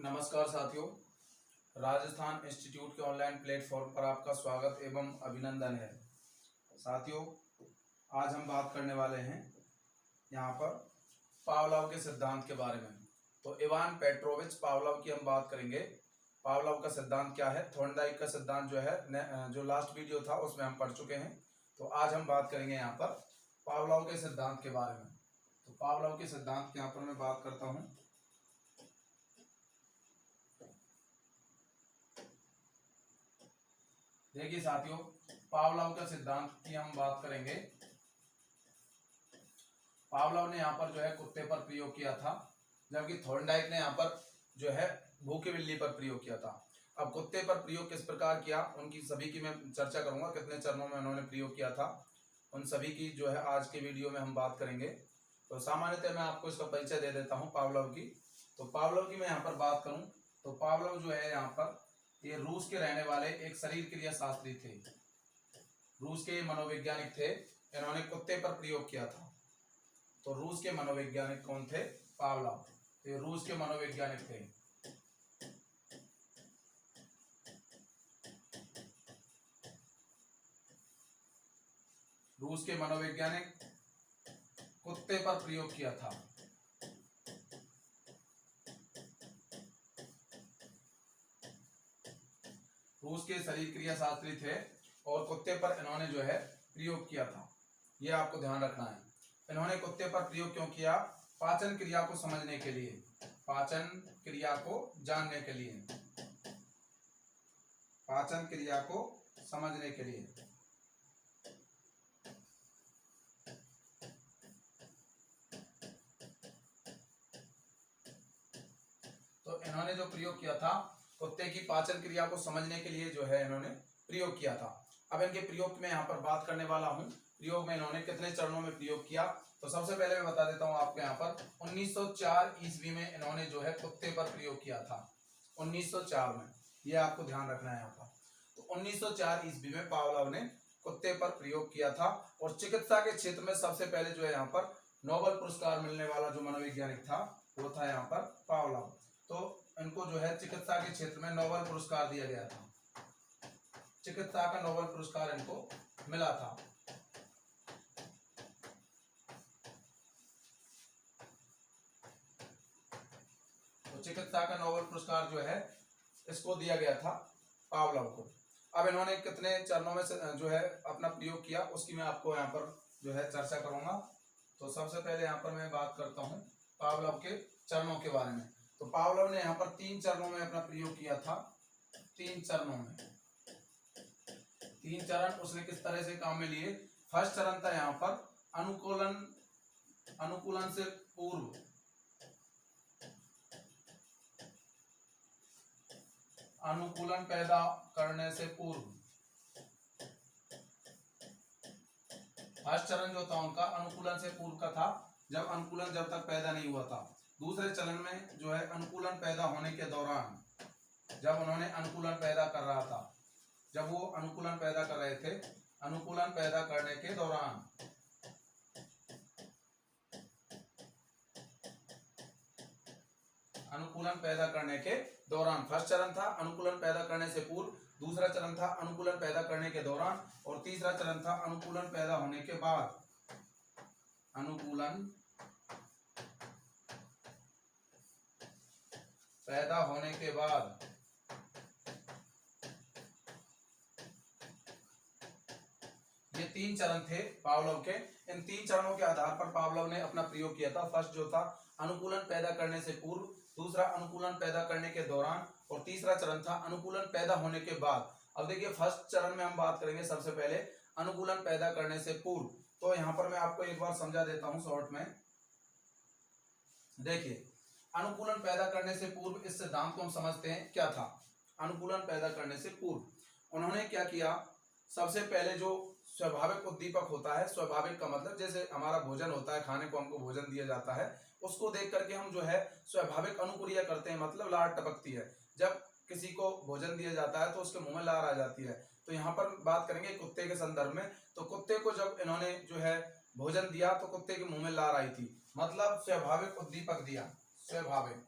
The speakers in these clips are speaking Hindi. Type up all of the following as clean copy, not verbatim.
नमस्कार साथियों, राजस्थान इंस्टीट्यूट के ऑनलाइन प्लेटफॉर्म पर आपका स्वागत एवं अभिनंदन है। साथियों, आज हम बात करने वाले हैं यहाँ पर पावलोव के सिद्धांत के बारे में। तो इवान पेट्रोविच पावलोव की हम बात करेंगे। पावलोव का सिद्धांत क्या है, थॉर्नडाइक का सिद्धांत जो है जो लास्ट वीडियो था उसमें हम पढ़ चुके हैं। तो आज हम बात करेंगे यहाँ पर पावलोव के सिद्धांत के बारे में। तो पावलोव के सिद्धांत के यहाँ पर मैं बात करता हूँ। देखिए साथियों, पावलोव के सिद्धांत की हम बात करेंगे। पावलोव ने यहाँ पर जो है कुत्ते पर प्रयोग किया था, जबकि थॉर्नडाइक ने यहाँ पर जो है भूखे बिल्ली पर प्रयोग किया था। अब कुत्ते पर प्रयोग किस प्रकार किया, उनकी सभी की मैं चर्चा करूंगा, कितने चरणों में उन्होंने प्रयोग किया था, उन सभी की जो है आज के वीडियो में हम बात करेंगे। तो सामान्यतः मैं आपको इसका परिचय दे देता हूँ पावलोव की। तो पावलोव की मैं यहाँ पर बात करूँ तो पावलोव जो है यहाँ पर ये रूस के रहने वाले एक शरीर क्रिया शास्त्री थे। रूस के मनोवैज्ञानिक थे, इन्होंने कुत्ते पर प्रयोग किया था। तो रूस के मनोवैज्ञानिक कौन थे? पावलोव। ये रूस के मनोवैज्ञानिक थे। रूस के मनोवैज्ञानिक कुत्ते पर प्रयोग किया था। रूस के शरीर क्रिया शास्त्री थे और कुत्ते पर इन्होंने जो है प्रयोग किया था, ये आपको ध्यान रखना है। इन्होंने कुत्ते पर प्रयोग क्यों किया? पाचन क्रिया को समझने के लिए, पाचन क्रिया को जानने के लिए, पाचन क्रिया को समझने के लिए। तो इन्होंने जो प्रयोग किया था, कुत्ते की पाचन क्रिया को समझने के लिए जो है इन्होंने प्रयोग किया था। अब इनके प्रयोग में यहाँ पर बात करने वाला हूँ। प्रयोग में इन्होंने कितने चरणों में प्रयोग किया, तो सबसे पहले मैं बता देता हूँ आपको। यहाँ पर 1904 ईस्वी में इन्होंने जो है कुत्ते पर प्रयोग किया था। 1904 में, ये आपको ध्यान रखना है यहाँ पर। तो 1904 ईस्वी में पावलोव ने कुत्ते पर प्रयोग किया था और चिकित्सा के क्षेत्र में सबसे पहले जो है यहाँ पर नोबेल पुरस्कार मिलने वाला जो मनोवैज्ञानिक था वो था यहाँ पर पावलोव। तो इनको जो है चिकित्सा के क्षेत्र में नोबेल पुरस्कार दिया गया था, चिकित्सा का नोबेल पुरस्कार इनको मिला था। तो चिकित्सा का नोबेल पुरस्कार जो है इसको दिया गया था पावलोव को। अब इन्होंने कितने चरणों में जो है अपना प्रयोग किया उसकी मैं आपको यहाँ पर जो है चर्चा करूंगा। तो सबसे पहले यहाँ पर मैं बात करता हूँ पावलोव के चरणों के बारे में। तो पावलोव ने यहाँ पर 3 चरणों में अपना प्रयोग किया था। 3 चरणों में, 3 चरण उसने किस तरह से काम में लिए। फर्स्ट चरण था यहाँ पर अनुकूलन से पूर्व, अनुकूलन पैदा करने से पूर्व। फर्स्ट चरण जो था उनका अनुकूलन से पूर्व का था, जब तक पैदा नहीं हुआ था। दूसरे चरण में जो है अनुकूलन पैदा होने के दौरान, जब उन्होंने अनुकूलन पैदा कर रहा था, जब वो अनुकूलन पैदा कर रहे थे, अनुकूलन पैदा करने के दौरान, अनुकूलन पैदा करने के दौरान। फर्स्ट चरण था अनुकूलन पैदा करने से पूर्व, दूसरा चरण था अनुकूलन पैदा करने के दौरान और तीसरा चरण था अनुकूलन पैदा होने के बाद। अनुकूलन पैदा होने के बाद। ये 3 चरण थे पावलोव के। इन 3 चरणों के आधार पर पावलोव ने अपना प्रयोग किया था। फर्स्ट जो था अनुकूलन पैदा करने से पूर्व, दूसरा अनुकूलन पैदा करने के दौरान और तीसरा चरण था अनुकूलन पैदा होने के बाद। अब देखिए फर्स्ट चरण में हम बात करेंगे सबसे पहले अनुकूलन पैदा करने से पूर्व। तो यहाँ पर मैं आपको एक बार समझा देता हूँ शॉर्ट में। देखिए, अनुकूलन पैदा करने से पूर्व इस सिद्धांत को हम समझते हैं क्या था। अनुकूलन पैदा करने से पूर्व उन्होंने क्या किया, सबसे पहले जो स्वाभाविक उद्दीपक होता है, स्वाभाविक का मतलब जैसे हमारा भोजन होता है, खाने को हमको भोजन दिया जाता है, उसको देख करके हम जो है स्वाभाविक अनुक्रिया करते हैं, मतलब लार टपकती है। जब किसी को भोजन दिया जाता है तो उसके मुंह में लार आ जाती है। तो यहाँ पर बात करेंगे कुत्ते के संदर्भ में। तो कुत्ते को जब इन्होंने जो है भोजन दिया तो कुत्ते के मुंह में लार आई थी, मतलब स्वाभाविक उद्दीपक दिया, स्वाभाविक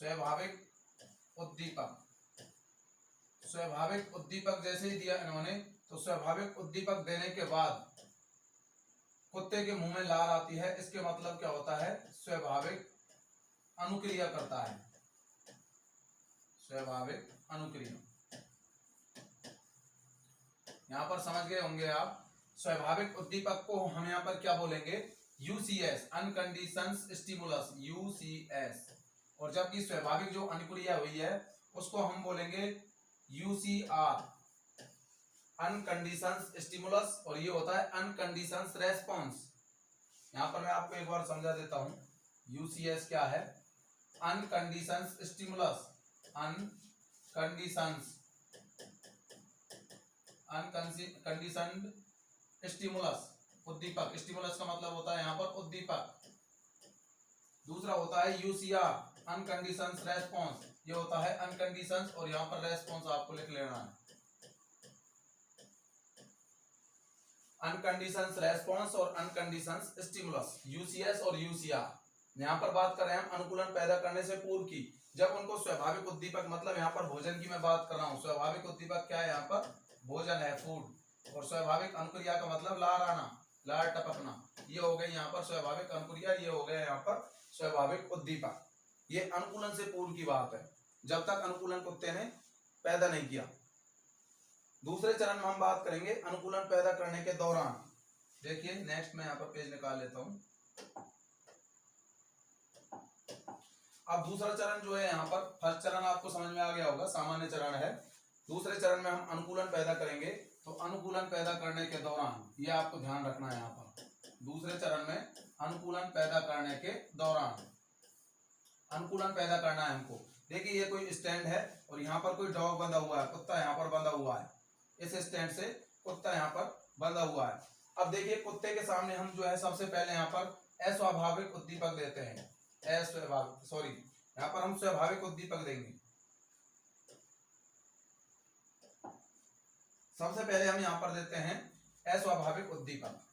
स्वाभाविक उद्दीपक। स्वाभाविक उद्दीपक जैसे ही दिया इन्होंने, तो स्वाभाविक उद्दीपक देने के बाद कुत्ते के मुंह में लार आती है, इसके मतलब क्या होता है, स्वाभाविक अनुक्रिया करता है। स्वाभाविक अनुक्रिया, यहां पर समझ गए होंगे आप। स्वाभाविक उद्दीपक को हम यहां पर क्या बोलेंगे, यूसीएस, अनकंडीशनड स्टिमुलस, यूसीएस। और जबकि स्वाभाविक जो अनुक्रिया हुई है उसको हम बोलेंगे यूसीआर, अनकंडीशनड स्टिमुलस, और ये होता है अनकंडीशनड रेस्पॉन्स। यहां पर मैं आपको एक बार समझा देता हूं, यूसीएस क्या है, अनकंडीशनड स्टिमुलस, अनकंडीशनड स्टिमुलस, उद्दीपक। स्टिमुलस का मतलब होता है यहां पर उद्दीपक। दूसरा होता है यूसीआर, अनकंडीशनड रेस्पॉन्स, ये होता है अनकंडीशनड, और यहां पर रेस्पॉन्स आपको लिख लेना है, अनकंडीशनड रेस्पॉन्स और अनकंडीशनड स्टिमुलस, यूसीएस और यूसीआर। यहां पर बात कर रहे हैं हम अनुकूलन पैदा करने से पूर्व की, जब उनको स्वाभाविक उद्दीपक, मतलब यहाँ पर भोजन की मैं बात कर रहा हूँ। स्वाभाविक उद्दीपक क्या है, यहाँ पर भोजन है, फूड। और स्वाभाविक अनुक्रिया का मतलब लार आना, लार टपकना, ये हो गई यहाँ पर स्वाभाविक अनुक्रिया, ये हो गया यहाँ पर स्वाभाविक उद्दीपक। ये अनुकूलन से पूर्व की बात है, जब तक अनुकूलन कुत्ते ने पैदा नहीं किया। दूसरे चरण में हम बात करेंगे अनुकूलन पैदा करने के दौरान। देखिए नेक्स्ट में यहाँ पर पेज निकाल लेता हूं। अब दूसरा चरण जो है, यहाँ पर फर्स्ट चरण आपको समझ में आ गया होगा, सामान्य चरण है। दूसरे चरण में हम अनुकूलन पैदा करेंगे, तो अनुकूलन पैदा करने के दौरान, ये आपको ध्यान रखना है। यहाँ पर दूसरे चरण में अनुकूलन पैदा करने के दौरान, अनुकूलन पैदा करना है हमको। देखिए ये कोई स्टैंड है और यहाँ पर कोई डॉग बंधा हुआ है, कुत्ता यहाँ पर बंधा हुआ है, इस स्टैंड से कुत्ता यहाँ पर बंधा हुआ है। अब देखिए कुत्ते के सामने हम जो है सबसे पहले यहाँ पर अस्वाभाविक उद्दीपक देते हैं, यहाँ पर हम स्वाभाविक उद्दीपक देंगे। सबसे पहले हम यहाँ पर देते हैं अस्वाभाविक उद्दीपक।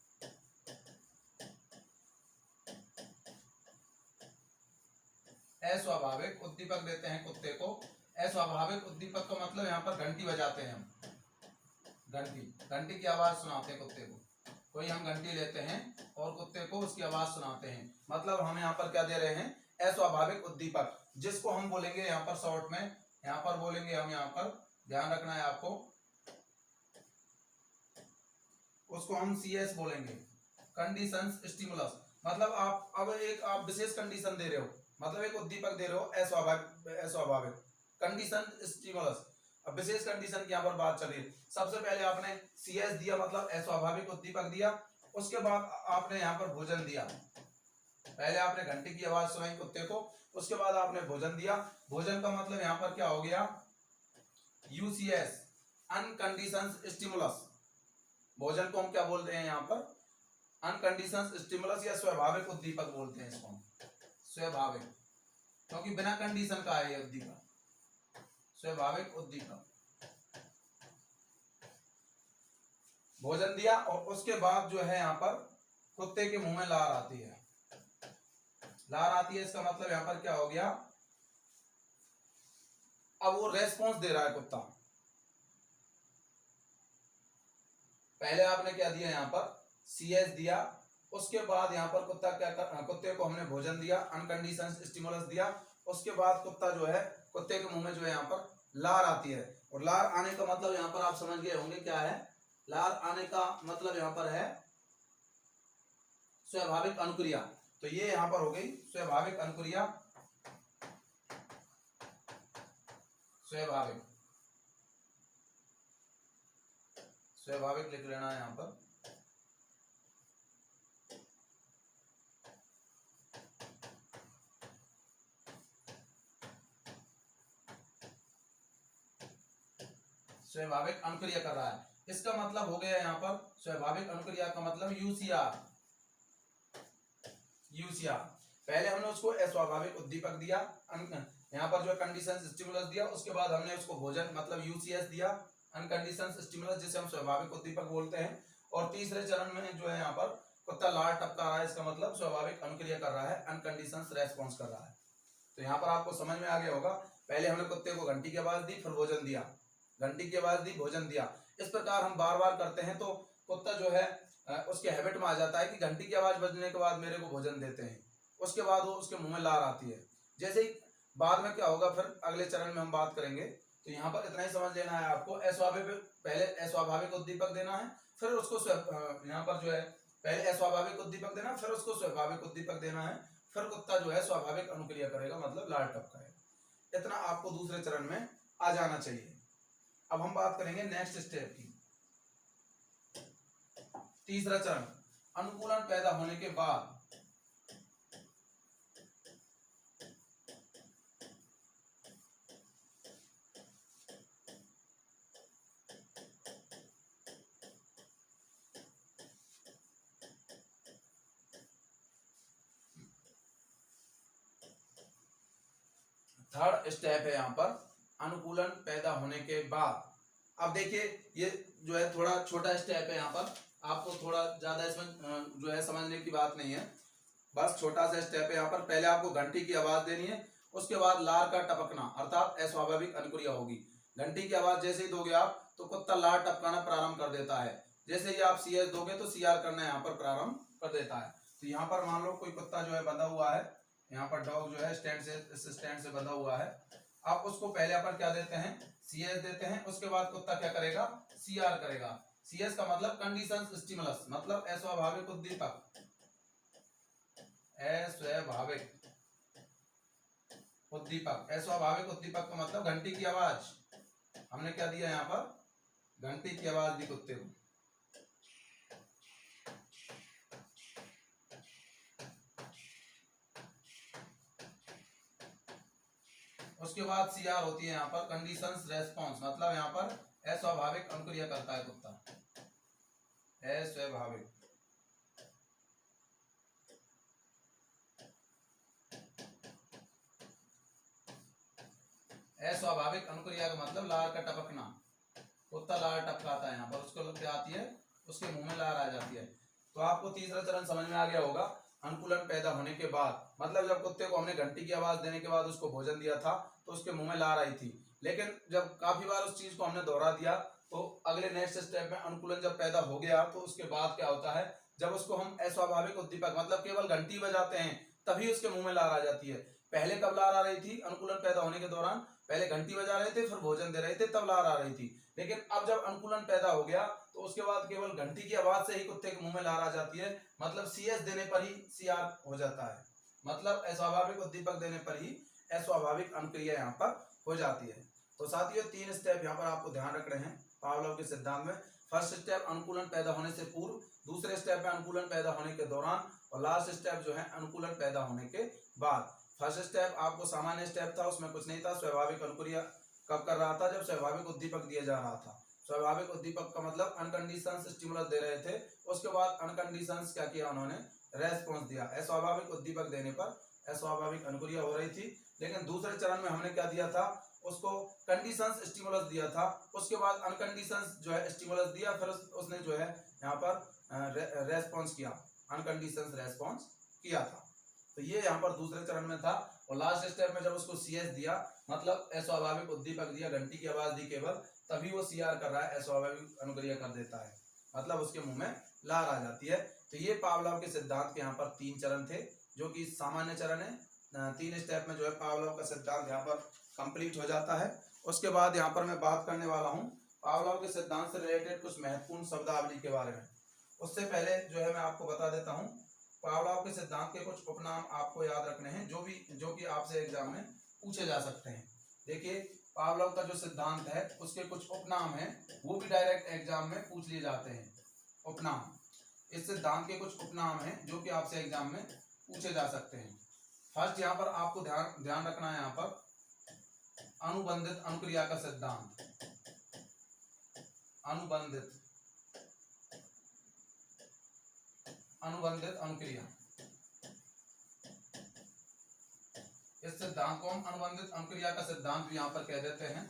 अस्वाभाविक उद्दीपक देते हैं कुत्ते को। अस्वाभाविक उद्दीपक का मतलब यहाँ पर घंटी बजाते हैं हम, घंटी की आवाज सुनाते हैं कुत्ते को। कोई हम घंटी लेते हैं और कुत्ते को उसकी आवाज सुनाते हैं, मतलब हम यहाँ पर क्या दे रहे हैं, अस्वाभाविक उद्दीपक, जिसको हम बोलेंगे यहाँ पर शॉर्ट में, यहाँ पर बोलेंगे हम, यहाँ पर ध्यान रखना है आपको, उसको हम सीएस बोलेंगे, कंडीशंस स्टिमुलस। मतलब आप विशेष कंडीशन दे रहे हो, मतलब एक उद्दीपक दे रहे हो अस्वाभाविक कंडीशन स्टिमुलस। अब विशेष कंडीशन की यहाँ पर बात चल रही है। सबसे पहले आपने सीएस दिया, मतलब अस्वाभाविक उद्दीपक दिया, उसके बाद आपने यहाँ पर भोजन दिया। पहले आपने घंटी की आवाज सुनाई कुत्ते को, उसके बाद आपने भोजन दिया। भोजन का मतलब यहाँ पर क्या हो गया, यूसीएस, अनकंडीशनड स्टिमुलस। भोजन को हम क्या बोलते हैं यहाँ पर, अनकंडीशनड स्टिमुलस या स्वाभाविक उद्दीपक बोलते हैं इसको, स्वाभाविक, क्योंकि बिना कंडीशन का है ये उद्दीपक, स्वाभाविक उद्दीपक। भोजन दिया और उसके बाद जो है यहाँ पर कुत्ते के मुंह में लार आती है, लार आती है, इसका मतलब यहाँ पर क्या हो गया, अब वो रेस्पॉन्स दे रहा है कुत्ता। पहले आपने क्या दिया, यहाँ पर सीएस दिया, उसके बाद यहाँ पर कुत्ते को हमने भोजन दिया, अनकंडीशनड स्टिमुलस दिया, उसके बाद कुत्ता जो है, कुत्ते के मुंह में जो है यहाँ पर लार आती है। और लार आने का मतलब यहाँ पर आप समझ गए होंगे क्या है, लार आने का मतलब यहाँ पर है स्वाभाविक अनुक्रिया। तो ये यहाँ पर हो गई स्वाभाविक अनुक्रिया, स्वाभाविक लिख लेना है यहाँ पर। स्वाभाविक अनुक्रिया कर रहा है, इसका मतलब हो गया यहाँ पर स्वाभाविक अनुक्रिया का मतलब यूसीआर। पहले हमने उसको अस्वाभाविक उद्दीपक दिया, यहाँ पर जो कंडीशन स्टिमुलस दिया, उसके बाद हमने उसको भोजन मतलब यूसीएस दिया, अनकंडीशन स्टिमुलस, जिसे हम स्वाभाविक उद्दीपक बोलते हैं। और तीसरे चरण में जो है यहाँ पर कुत्ता लार टपका रहा है, इसका मतलब स्वाभाविक अनुक्रिया कर रहा है, अनकंडीशन रेस्पॉन्स कर रहा है। तो यहाँ पर आपको समझ में आ गया होगा, पहले हमने कुत्ते को घंटी की आवाज दी, फिर भोजन दिया, घंटी की आवाज दी, भोजन दिया। इस प्रकार हम बार बार करते हैं तो कुत्ता जो है उसके हैबिट में आ जाता है कि घंटी की आवाज बजने के बाद मेरे को भोजन देते हैं, उसके बाद वो उसके मुंह में लार आती है। जैसे ही बाद में क्या होगा, फिर अगले चरण में हम बात करेंगे। तो यहाँ पर इतना ही समझ लेना है आपको, अस्वाभाविक, पहले अस्वाभाविक उद्दीपक देना है, फिर उसको यहाँ पर जो है पहले अस्वाभाविक उद्दीपक देना, फिर उसको स्वाभाविक उद्दीपक देना है, फिर कुत्ता जो है स्वाभाविक अनुक्रिया करेगा, मतलब लार टपकाएगा। इतना आपको दूसरे चरण में आ जाना चाहिए। अब हम बात करेंगे नेक्स्ट स्टेप की। तीसरा चरण, अनुकूलन पैदा होने के बाद थर्ड स्टेप है यहाँ पर अनुकूलन पैदा होने के बाद। अब देखिए ये जो है थोड़ा छोटा स्टेप है, यहाँ पर आपको थोड़ा ज्यादा इसमें जो है समझने की बात नहीं है, बस छोटा सा स्टेप है। यहाँ पर पहले आपको घंटी की आवाज देनी है, उसके बाद लार का टपकना अर्थात अस्वाभाविक अनुक्रिया होगी। घंटी की आवाज जैसे ही दोगे आप तो कुत्ता लार टपकाना प्रारंभ कर देता है। जैसे ही आप CS दोगे तो CR करना यहाँ पर प्रारंभ कर देता है। तो यहाँ पर मान लो कोई कुत्ता जो है बंधा हुआ है, यहाँ पर डॉग जो है स्टैंड से बंधा हुआ है, आप उसको पहले अपन क्या देते हैं, CS देते हैं, उसके बाद कुत्ता क्या करेगा, CR करेगा। CS का मतलब कंडीशन स्टिमुलस, मतलब अस्वाभाविक उद्दीपक, अस्वाभाविक उद्दीपक। अस्वाभाविक उद्दीपक का मतलब घंटी की आवाज, हमने क्या दिया यहाँ पर, घंटी की आवाज दी कुत्ते को। उसके बाद CR होती है यहाँ पर कंडीशंस रेस्पॉन्स, मतलब यहाँ पर अस्वाभाविक अनुक्रिया करता है कुत्ता, अस्वाभाविक। अस्वाभाविक अनुक्रिया का मतलब लार का टपकना, कुत्ता लार टपकाता है, यहाँ पर उसको क्या आती है, उसके मुंह में लार आ जाती है। तो आपको तीसरा चरण समझ में आ गया होगा। अनुकूलन पैदा होने के बाद मतलब जब कुत्ते को हमने घंटी की आवाज देने के बाद उसको भोजन दिया था तो उसके मुंह में लार आई थी, लेकिन जब काफी बार उस चीज को हमने दोहरा दिया तो अगले नेक्स्ट स्टेप में अनुकूलन जब पैदा हो गया तो उसके बाद क्या होता है, जब उसको हम अस्वाभाविक उद्दीपक मतलब केवल घंटी बजाते हैं तभी उसके मुंह में लार आ जाती है। पहले कब लार आ रही थी अनुकूलन पैदा होने के दौरान, पहले घंटी बजा रहे थे फिर भोजन दे रहे थे तब लार आ रही थी। लेकिन अब जब अनुकूलन पैदा हो गया तो उसके बाद केवल घंटी की आवाज से ही कुत्ते के मुंह में लार आ जाती है, मतलब CS देने पर ही CR हो जाता है, मतलब अस्वाभाविक उद्दीपक देने पर ही अस्वाभाविक अनुक्रिया यहाँ पर हो जाती है। तो साथियों 3 स्टेप यहाँ पर आपको ध्यान रखने हैं पावलोव के सिद्धांत में। फर्स्ट स्टेप अनुकूलन पैदा होने से पूर्व, दूसरे स्टेप में अनुकूलन पैदा होने के दौरान, और लास्ट स्टेप जो है अनुकूलन पैदा होने के बाद। फर्स्ट स्टेप आपको सामान्य स्टेप था, उसमें कुछ नहीं था। स्वाभाविक अनुक्रिया कब कर रहा था, जब स्वाभाविक उद्दीपक दिया जा रहा था। स्वाभाविक उद्दीपक का मतलब अनकंडीशंस स्टिमुलस दे रहे थे, उसके बाद अनकंडीशंस क्या किया उन्होंने, रेस्पॉन्स दिया। अस्वाभाविक उद्दीपक देने पर अस्वाभाविक अनुक्रिया हो रही थी, लेकिन दूसरे चरण में हमने क्या दिया था, उसको कंडीशंस स्टिमुलस दिया था, उसके बाद अनकंडीशंस जो है स्टिमुलस दिया, फिर उसने जो है यहाँ पर रेस्पॉन्स किया, अनकंडीशंस रेस्पॉन्स किया था। तो ये यहाँ पर दूसरे चरण में था। और लास्ट स्टेप में जब उसको CS दिया मतलब अस्वाभाविक उद्दीपक दिया, घंटी की आवाज दी केवल, तभी वो CR कर रहा है, अस्वाभाविक अनुक्रिया कर देता है, मतलब उसके मुंह में लार आ जाती है। तो ये पावलोव के सिद्धांत के यहाँ पर 3 चरण थे, जो कि सामान्य चरण है। 3 स्टेप में जो है पावलोव का सिद्धांत यहाँ पर कंप्लीट हो जाता है। उसके बाद यहाँ पर मैं बात करने वाला हूँ पावलोव के सिद्धांत से रिलेटेड कुछ महत्वपूर्ण शब्दावली के बारे में। उससे पहले जो है मैं आपको बता देता हूँ पावलोव के सिद्धांत के कुछ उपनाम आपको याद रखने हैं, जो कि आपसे एग्जाम में पूछे जा सकते हैं। देखिए पावलोव का जो सिद्धांत है उसके कुछ उपनाम हैं, वो भी डायरेक्ट एग्जाम में पूछ लिए जाते हैं। उपनाम, इस सिद्धांत के कुछ उपनाम हैं जो कि आपसे एग्जाम में पूछे जा सकते हैं। फर्स्ट यहाँ पर आपको ध्यान रखना है, यहाँ पर अनुबंधित अनुक्रिया का सिद्धांत, अनुबंधित अनुक्रिया। इस सिद्धांत को हम अनुबंधित अनुक्रिया का सिद्धांत भी यहाँ पर कह देते हैं।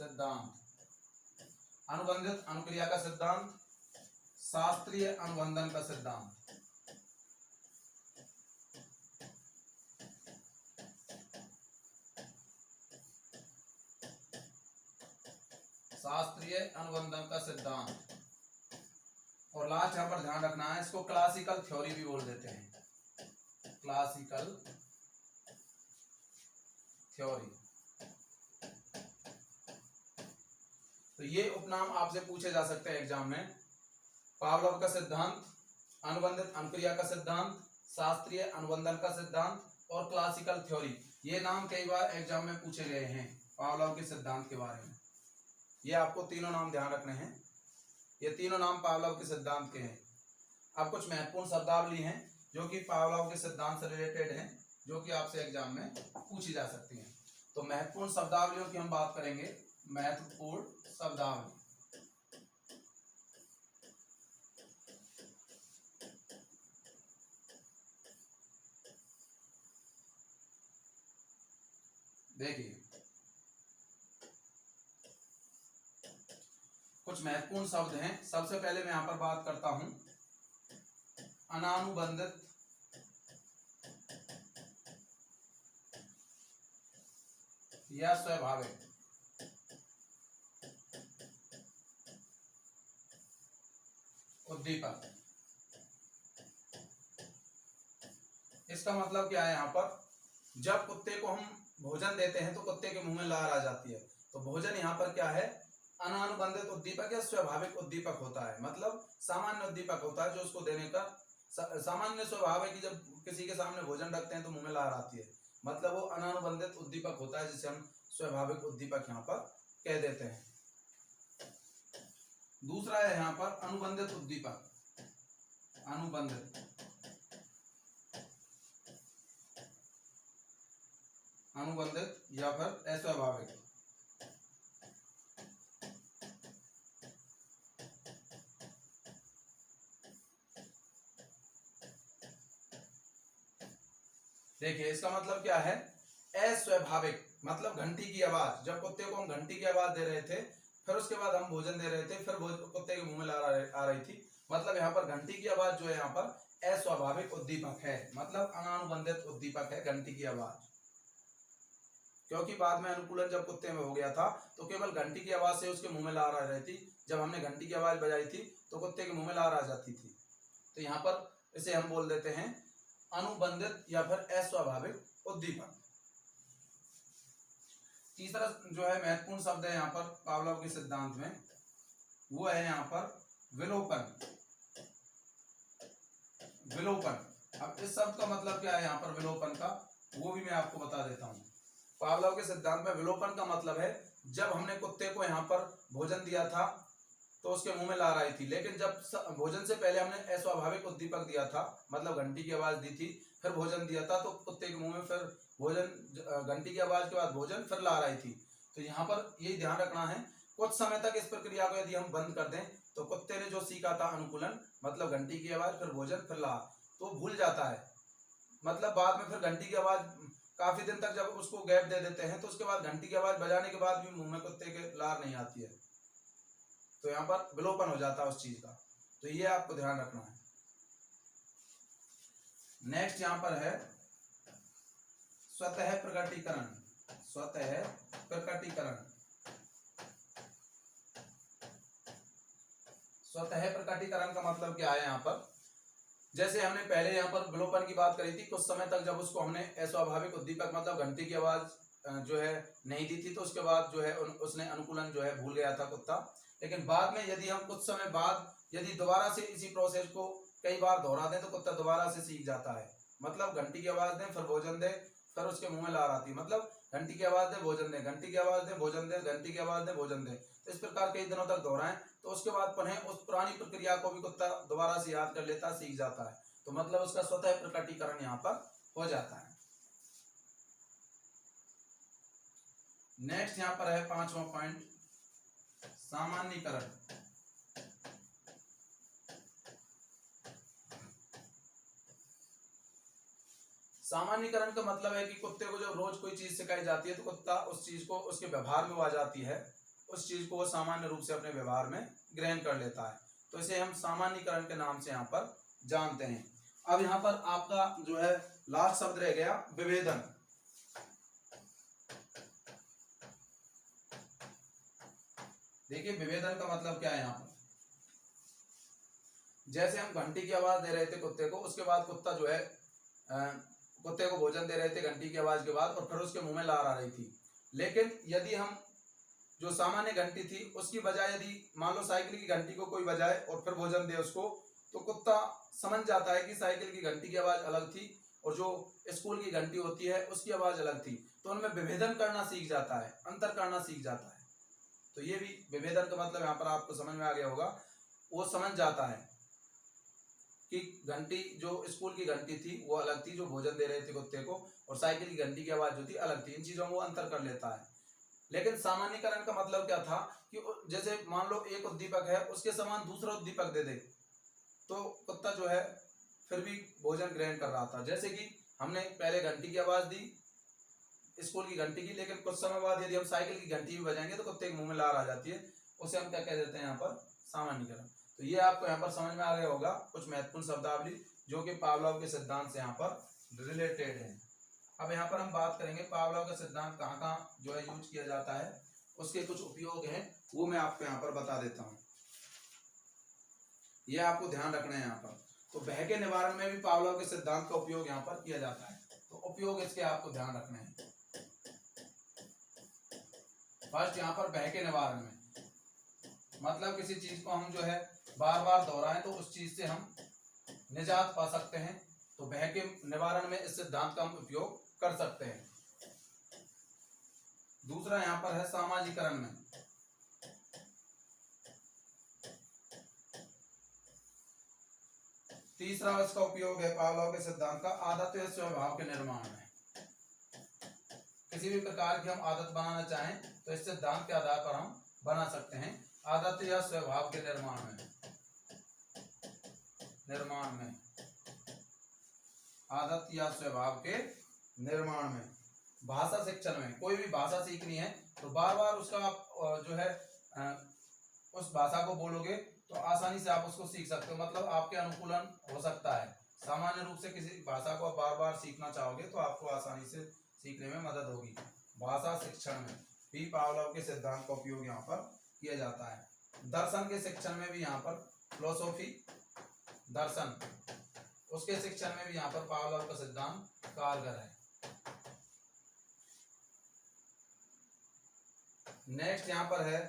सिद्धांत, अनुबंधित अनुक्रिया का सिद्धांत, शास्त्रीय अनुबंधन का सिद्धांत। शास्त्रीय अनुबंधन का सिद्धांत। और लास्ट यहां पर ध्यान रखना है, इसको क्लासिकल थ्योरी भी बोल देते हैं, क्लासिकल थ्योरी। तो ये उपनाम आपसे पूछे जा सकते हैं एग्जाम में, पावलोव का सिद्धांत, अनुबंधित अनुक्रिया का सिद्धांत, शास्त्रीय अनुबंधन का सिद्धांत और क्लासिकल थ्योरी। ये नाम कई बार एग्जाम में पूछे गए हैं पावलोव के सिद्धांत के बारे में। ये आपको तीनों नाम ध्यान रखने हैं, ये तीनों नाम पावलोव के सिद्धांत के हैं। अब कुछ महत्वपूर्ण शब्दावली हैं जो कि पावलोव के सिद्धांत से रिलेटेड हैं, जो कि आपसे एग्जाम में पूछी जा सकती हैं। तो महत्वपूर्ण शब्दावलियों की हम बात करेंगे, महत्वपूर्ण शब्दावली। देखिए कुछ महत्वपूर्ण शब्द हैं। सबसे पहले मैं यहां पर बात करता हूं अनानुबंधित या स्वाभाविक। उद्दीपक, इसका मतलब क्या है, यहां पर जब कुत्ते को हम भोजन देते हैं तो कुत्ते के मुंह में लार आ जाती है, तो भोजन यहाँ पर क्या है, अनानुबंधित उद्दीपक या स्वाभाविक उद्दीपक होता है। मतलब सामान्य उद्दीपक होता है जो उसको देने का सामान्य स्वभाव है कि जब किसी के सामने भोजन रखते हैं तो मुंह में लार आती है, मतलब वो अनानुबंधित उद्दीपक होता है, जिसे हम स्वाभाविक उद्दीपक यहाँ पर कह देते हैं। दूसरा है यहाँ पर अनुबंधित उद्दीपक, अनुबंधित, अनुबंधित या फिर अस्वाभाविक। देखिए इसका मतलब क्या है, अस्वाभाविक मतलब घंटी की आवाज। जब कुत्ते को हम घंटी की आवाज दे रहे थे, फिर उसके बाद हम भोजन दे रहे थे, फिर कुत्ते के मुंह में लार आ रही थी, मतलब यहाँ पर घंटी की आवाज जो है यहाँ पर अस्वाभाविक उद्दीपक है, मतलब अनानुबंधित उद्दीपक है घंटी की आवाज। क्योंकि बाद में अनुकूलन जब कुत्ते में हो गया था तो केवल घंटी की आवाज से उसके मुंह में लार आ रही थी। जब हमने घंटी की आवाज बजाई थी तो कुत्ते के मुंह में लार आ जाती थी। तो यहाँ पर इसे हम बोल देते हैं अनुबंधित या फिर अस्वाभाविक उद्दीपक। तीसरा जो है महत्वपूर्ण शब्द है यहाँ पर पावलोव के सिद्धांत में, वो है यहाँ पर विलोपन। विलोपन, अब इस शब्द का मतलब क्या है यहाँ पर विलोपन का, वो भी मैं आपको बता देता हूँ। पावलोव के सिद्धांत में विलोपन का मतलब है जब हमने कुत्ते को यहाँ पर भोजन दिया था तो उसके मुंह में लार आई थी, लेकिन जब भोजन से पहले हमने अस्वाभाविक उद्दीपक दिया था, मतलब घंटी की आवाज दी थी, फिर भोजन दिया था, तो कुत्ते के मुंह में फिर भोजन, घंटी की आवाज के बाद भोजन, फिर लार आई थी। तो यहाँ पर यही ध्यान रखना है, कुछ समय तक इस प्रक्रिया को यदि हम बंद कर दें तो कुत्ते ने जो सीखा था अनुकूलन, मतलब घंटी की आवाज, फिर भोजन, फिर लार, तो भूल जाता है। मतलब बाद में फिर घंटी की आवाज काफी दिन तक जब उसको गैप दे देते हैं तो उसके बाद घंटी की आवाज बजाने के बाद भी मुंह में कुत्ते के लार नहीं आती है, तो यहाँ पर विलोपन हो जाता है उस चीज का। तो ये आपको ध्यान रखना है। नेक्स्ट यहाँ पर है स्वतः प्रकटीकरण। स्वतः प्रकटीकरण, स्वतः प्रकटीकरण का मतलब क्या है यहाँ पर, जैसे हमने पहले यहाँ पर विलोपन की बात करी थी, कुछ समय तक जब उसको हमने अस्वाभाविक उद्दीपक मतलब घंटी की आवाज जो है नहीं दी थी, तो उसके बाद जो है उसने अनुकूलन जो है भूल गया था कुत्ता। लेकिन बाद में यदि हम कुछ समय बाद यदि दोबारा से इसी प्रोसेस को कई बार दोहरा दें तो कुत्ता दोबारा से सीख जाता है। मतलब घंटी की आवाज दें, फिर भोजन दें, फिर उसके मुंह में लार आती है, मतलब घंटी की आवाज दे भोजन दे, घंटी की आवाज दे भोजन दे, घंटी की आवाज दे भोजन दे। तो इस प्रकार कई दिनों तक दोहराएं तो उसके बाद पुनः उस पुरानी प्रक्रिया को भी कुत्ता दोबारा से याद कर लेता है, सीख जाता है। तो मतलब उसका स्वतः प्रकटीकरण यहाँ पर हो जाता है। नेक्स्ट यहाँ पर है 5वां पॉइंट, सामान्यीकरण। सामान्यीकरण का मतलब है कि कुत्ते को जब रोज कोई चीज सिखाई जाती है तो कुत्ता उस चीज को उसके व्यवहार में आ जाती है, उस चीज को वो सामान्य रूप से अपने व्यवहार में ग्रहण कर लेता है। तो इसे हम सामान्यीकरण के नाम से यहाँ पर जानते हैं। अब यहाँ पर आपका जो है लास्ट शब्द रह गया विभेदन। देखिए विभेदन का मतलब क्या है यहाँ पर, जैसे हम घंटी की आवाज दे रहे थे कुत्ते को, उसके बाद कुत्ता जो है कुत्ते को भोजन दे रहे थे घंटी की आवाज के बाद, और फिर उसके मुंह में लार आ रही थी। लेकिन यदि हम जो सामान्य घंटी थी उसकी बजाय यदि मान लो साइकिल की घंटी को कोई बजाए और फिर भोजन दे उसको, तो कुत्ता समझ जाता है कि साइकिल की घंटी की आवाज अलग थी और जो स्कूल की घंटी होती है उसकी आवाज अलग थी। तो उनमें विभेदन करना सीख जाता है, अंतर करना सीख जाता है। तो ये भी विभेदन का मतलब यहाँ पर आपको समझ में आ गया होगा। वो समझ जाता है कि घंटी जो स्कूल की घंटी थी वो अलग थी, जो भोजन दे रहे थे कुत्ते को, और साइकिल की घंटी की आवाज जो थी अलग थी। इन चीजों में वो अंतर कर लेता है। लेकिन सामान्यीकरण का मतलब क्या था कि जैसे मान लो एक उद्दीपक है, उसके समान दूसरा उद्दीपक दे दे तो कुत्ता जो है फिर भी भोजन ग्रहण कर रहा था। जैसे कि हमने पहले घंटी की आवाज दी स्कूल की घंटी की, लेकिन कुछ समय बाद यदि हम साइकिल की घंटी भी बजाएंगे तो कुत्ते के मुंह में लार आ जाती है। उसे हम क्या कह देते हैं यहाँ पर, सामान्यीकरण। तो ये आपको यहाँ पर समझ में आ गया होगा कुछ महत्वपूर्ण शब्दावली जो कि पावलोव के सिद्धांत से यहाँ पर रिलेटेड है। अब यहाँ पर हम बात करेंगे पावलोव का सिद्धांत कहाँ कहाँ जो है यूज किया जाता है, उसके कुछ उपयोग हैं वो मैं आपको यहाँ पर बता देता हूँ। ये आपको ध्यान रखना है यहाँ पर। तो भय के निवारण में भी पावलोव के सिद्धांत का उपयोग यहाँ पर किया जाता है। तो उपयोग इसके आपको ध्यान रखने हैं। फर्स्ट यहाँ पर भय के निवारण में मतलब किसी चीज को हम जो है बार बार दोहराएं तो उस चीज से हम निजात पा सकते हैं। तो भय के निवारण में इस सिद्धांत का हम उपयोग कर सकते हैं। दूसरा यहाँ पर है सामाजिकरण में। तीसरा इसका उपयोग है पावलोव के सिद्धांत का आदत या स्वभाव के निर्माण में। किसी भी प्रकार की हम आदत बनाना चाहें तो इस सिद्धांत के आधार पर हम बना सकते हैं। आदत या स्वभाव के निर्माण में आदत या स्वभाव के निर्माण में। भाषा शिक्षण में कोई भी भाषा सीखनी है तो बार बार उसका आप जो है उस भाषा को बोलोगे तो आसानी से आप उसको सीख सकते हो, मतलब आपके अनुकूलन हो सकता है। सामान्य रूप से किसी भाषा को बार बार सीखना चाहोगे तो आपको आसानी से सीखने में मदद होगी। भाषा शिक्षण में भी पावलोव के सिद्धांत का उपयोग यहाँ पर किया जाता है। दर्शन के शिक्षण में भी यहाँ पर फिलोसॉफी दर्शन उसके शिक्षण में भी यहाँ पर पावलोव का सिद्धांत कारगर है। नेक्स्ट यहाँ पर है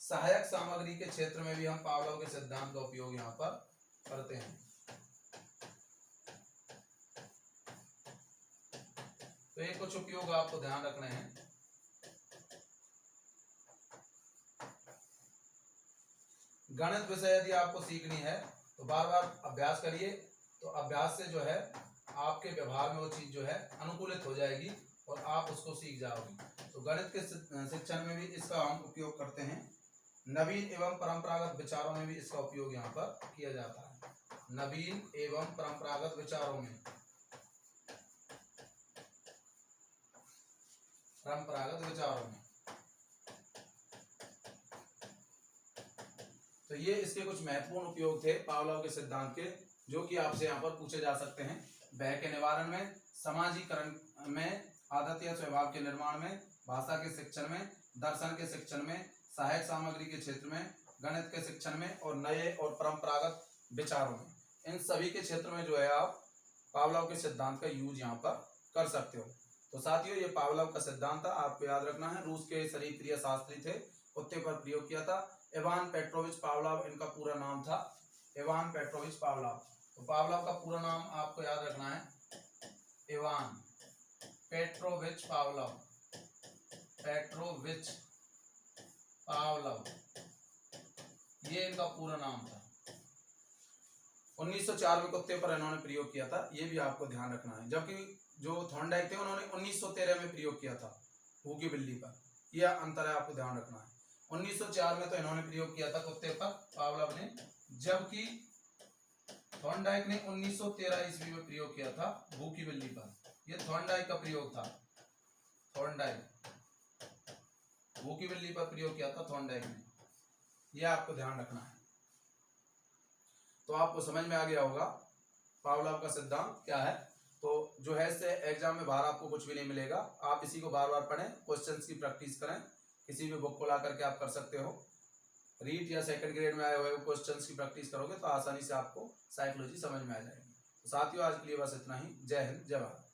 सहायक सामग्री के क्षेत्र में भी हम पावलोव के सिद्धांत का उपयोग यहाँ पर करते हैं। तो ये कुछ उपयोग आपको ध्यान रखने हैं। गणित विषय यदि आपको सीखनी है तो बार बार अभ्यास करिए, तो अभ्यास से जो है आपके व्यवहार में वो चीज जो है अनुकूलित हो जाएगी और आप उसको सीख जाओगे। तो गणित के शिक्षण में भी इसका हम उपयोग करते हैं। नवीन एवं परंपरागत विचारों में भी इसका उपयोग यहाँ पर किया जाता है। नवीन एवं परंपरागत विचारों में तो ये इसके कुछ महत्वपूर्ण उपयोग थे पावलोव के सिद्धांत के, जो कि आपसे यहाँ पर पूछे जा सकते हैं। भय के निवारण में, समाजीकरण में, आदत या स्वभाव के निर्माण में, भाषा के शिक्षण में, दर्शन के शिक्षण में, सहायक सामग्री के क्षेत्र में, गणित के शिक्षण में और नए और परंपरागत विचारों में। इन सभी के क्षेत्र में जो है आप पावलोव के सिद्धांत का यूज यहाँ पर कर सकते हो। तो साथियों ये पावलोव का सिद्धांत था, आपको याद रखना है। रूस के शरीर क्रिया शास्त्री थे, कुत्ते पर प्रयोग किया था। इवान पेट्रोविच पावलोव इनका पूरा नाम था, इवान पेट्रोविच पावलोव। तो पावलोव का पूरा नाम आपको याद रखना है, Ivan Petrovich Pavlov. Petrovich Pavlov ये इनका पूरा नाम था। 1904 में कुत्ते पर इन्होंने प्रयोग किया था, ये भी आपको ध्यान रखना है। जबकि जो थॉर्नडाइक थे उन्होंने 1913 में प्रयोग किया था भूखी बिल्ली पर। यह अंतर है, आपको ध्यान रखना है। 1904 में तो इन्होंने प्रयोग किया था कुत्ते पर पावलोव ने, जबकि थॉर्नडाइक ने 1913 ईस्वी में प्रयोग किया था भूखी बिल्ली पर। यह थॉर्नडाइक का प्रयोग था, थॉर्नडाइक। वो की बिल्ली पर प्रयोग किया था थॉर्नडाइक ने, ये आपको ध्यान रखना है। तो आपको समझ में आ गया होगा पावलोव का सिद्धांत क्या है। तो जो है इससे एग्जाम में बाहर आपको कुछ भी नहीं मिलेगा, आप इसी को बार बार पढ़ें, क्वेश्चंस की प्रैक्टिस करें, किसी भी बुक को ला करके आप कर सकते हो। रीट या सेकंड ग्रेड में आए हुए क्वेश्चंस की प्रैक्टिस करोगे तो आसानी से आपको साइकोलॉजी समझ में आ जाएगी। तो साथियों आज के लिए बस इतना ही। जय हिंद, जय भारत।